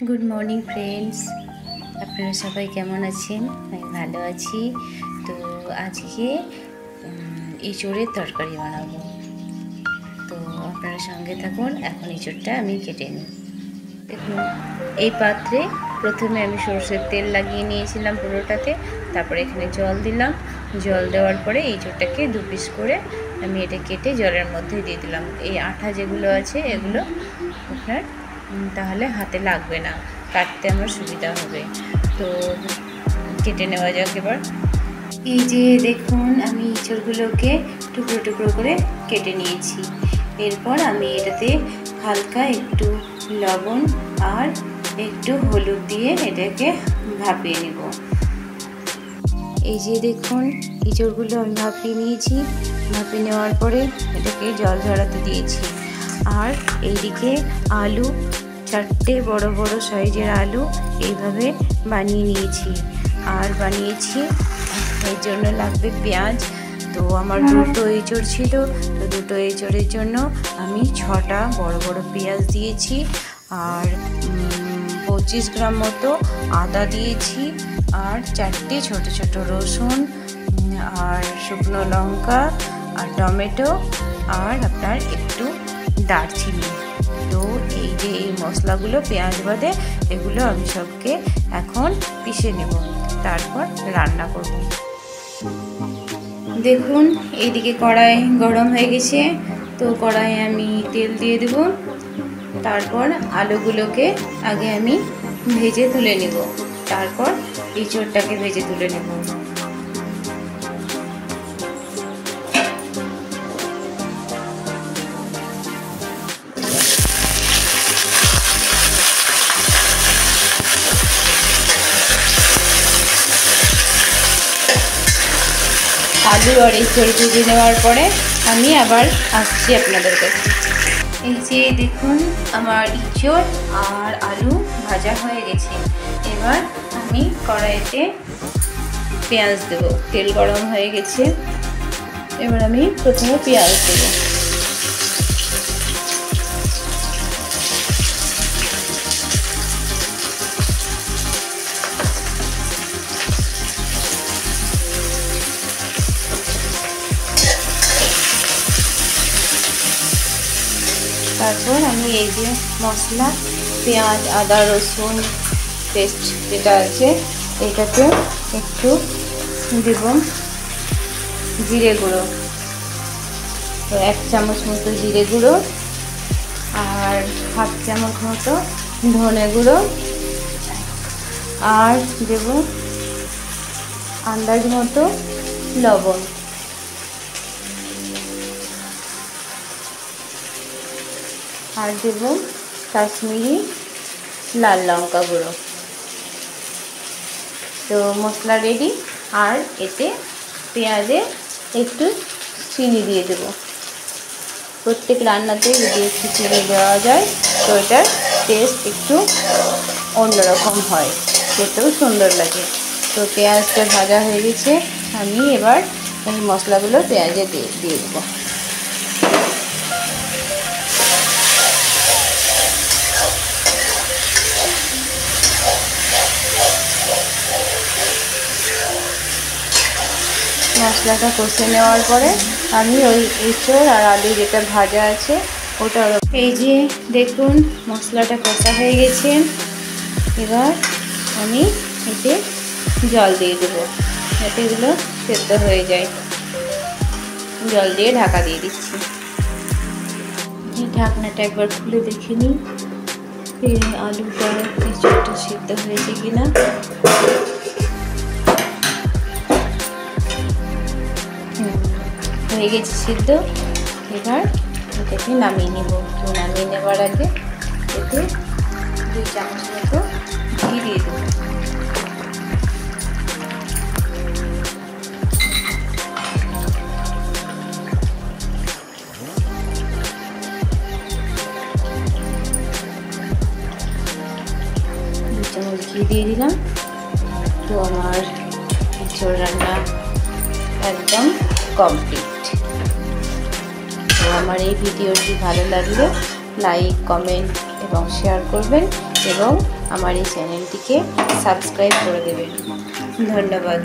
Good morning friends, আপনারা সবাই কেমন আছেন? আমি ভালো আছি। তো আজকে এঁচোড়ের তরকারি বানাবো, তো আপনারা সঙ্গে থাকুন। এখন এঁচোড়টা আমি কেটে নিই। দেখুন, এই পাত্রে প্রথমে আমি সরষের তেল লাগিয়ে নিয়েছিলাম পুরোটাতে, তারপরে এখানে জল দিলাম। জল দেওয়ার পরে এঁচোড়টাকে দু পিস করে আমি এটা কেটে জলের মধ্যে দিয়ে দিলাম। এই আঠা যেগুলো আছে এগুলো আপনার তাহলে হাতে লাগবে না, কাটতে আমার সুবিধা হবে। তো কেটে নেওয়া যাক এবার। এই যে দেখুন, আমি এঁচোড়গুলোকে টুকরো টুকরো করে কেটে নিয়েছি। এরপর আমি এটাতে হালকা একটু লবণ আর একটু হলুদ দিয়ে এটাকে ভাপিয়ে নেব। এই যে দেখুন, এঁচোড়গুলো আমি ভাপিয়ে নিয়েছি। ভাপিয়ে নেওয়ার পরে এটাকে জল ঝরাতে দিয়েছি। আর এইদিকে আলু, 4টে বড় বড় সাইজের আলু এইভাবে বানিয়ে নিয়েছি। আর বানিয়েছি, এর জন্য লাগবে পেঁয়াজ। তো আমার দুটো এঁচোড় ছিল, তো দুটো এঁচোড়ের জন্য আমি 6টা বড় বড় পেঁয়াজ দিয়েছি। আর 25 গ্রাম মতো আদা দিয়েছি। আর 4টে ছোট ছোট রসুন, আর শুকনো লঙ্কা, আর টমেটো, আর আপনার একটু দারচিনি। তো এই যে এই মশলাগুলো পেঁয়াজ বাদে এগুলো আমি সবকে এখন পিষে নেব, তারপর রান্না করব। দেখুন, এইদিকে কড়াই গরম হয়ে গেছে। তো কড়াইয়ে আমি তেল দিয়ে দেব। তারপর আলুগুলোকে আগে আমি ভেজে তুলে নেব, তারপর এঁচোড়টাকে ভেজে তুলে নেব। আলু আর এঁচোড় ভেজে নেওয়ার পরে আমি আবার আসছি আপনাদের কাছে। এই যে দেখুন, আমার এঁচোড় আর আলু ভাজা হয়ে গেছে। এবার আমি কড়াইতে পেঁয়াজ দেবো। তেল গরম হয়ে গেছে। এবার আমি প্রথমে পেঁয়াজ দেবো। তারপর আমি এই যে মশলা, পেঁয়াজ, আদা, রসুন পেস্ট যেটা আছে এটাতে একটু দেব জিরে গুঁড়ো। তো 1 চামচ মতো জিরে গুঁড়ো, আর 1/2 চামচ মতো ধনে গুঁড়ো, আর দেব আন্দাজ মতো লবণ। আর দেব কাশ্মীরি লাল লঙ্কা গুঁড়ো। তো মশলা রেডি। আর এতে পেঁয়াজে একটু চিনি দিয়ে দেব। প্রত্যেক রান্নাতে যদি একটু চিনি দেওয়া যায় তো এটার টেস্ট একটু অন্যরকম হয়, খেতেও সুন্দর লাগে। তো পেঁয়াজটা ভাজা হয়ে গেছে। আমি এবার এই মশলাগুলো পেঁয়াজে দিয়ে দেবো। মশলাটা কষে নেওয়ার পরে আমি ওই এঁচোড় আর আলু যেটা ভাজা আছে ওটা, এই যে দেখুন মশলাটা কষা হয়ে গেছে। এবার আমি এতে জল দিয়ে দেবো, যাতে এগুলো সেদ্ধ হয়ে যায়। জল দিয়ে ঢাকা দিয়ে দিচ্ছি। এই ঢাকনাটা একবার খুলে দেখে নিই এই আলুটা এঁচোড়টা সেদ্ধ হয়েছে কিনা। হয়ে গেছে সিদ্ধ। এবার এটাকে নামিয়ে নেব। তো নামিয়ে নেওয়ার আগে এতে 2 চামচ মতো ঘি দিয়ে দেব। ঘি দিয়ে দিলাম। তো আমার এঁচোড় রান্না একদম কমপ্লিট। তো আমার এই ভিডিওটি ভালো লাগলে লাইক, কমেন্ট এবং শেয়ার করবেন এবং আমার এই চ্যানেলটিকে সাবস্ক্রাইব করে দেবেন। ধন্যবাদ।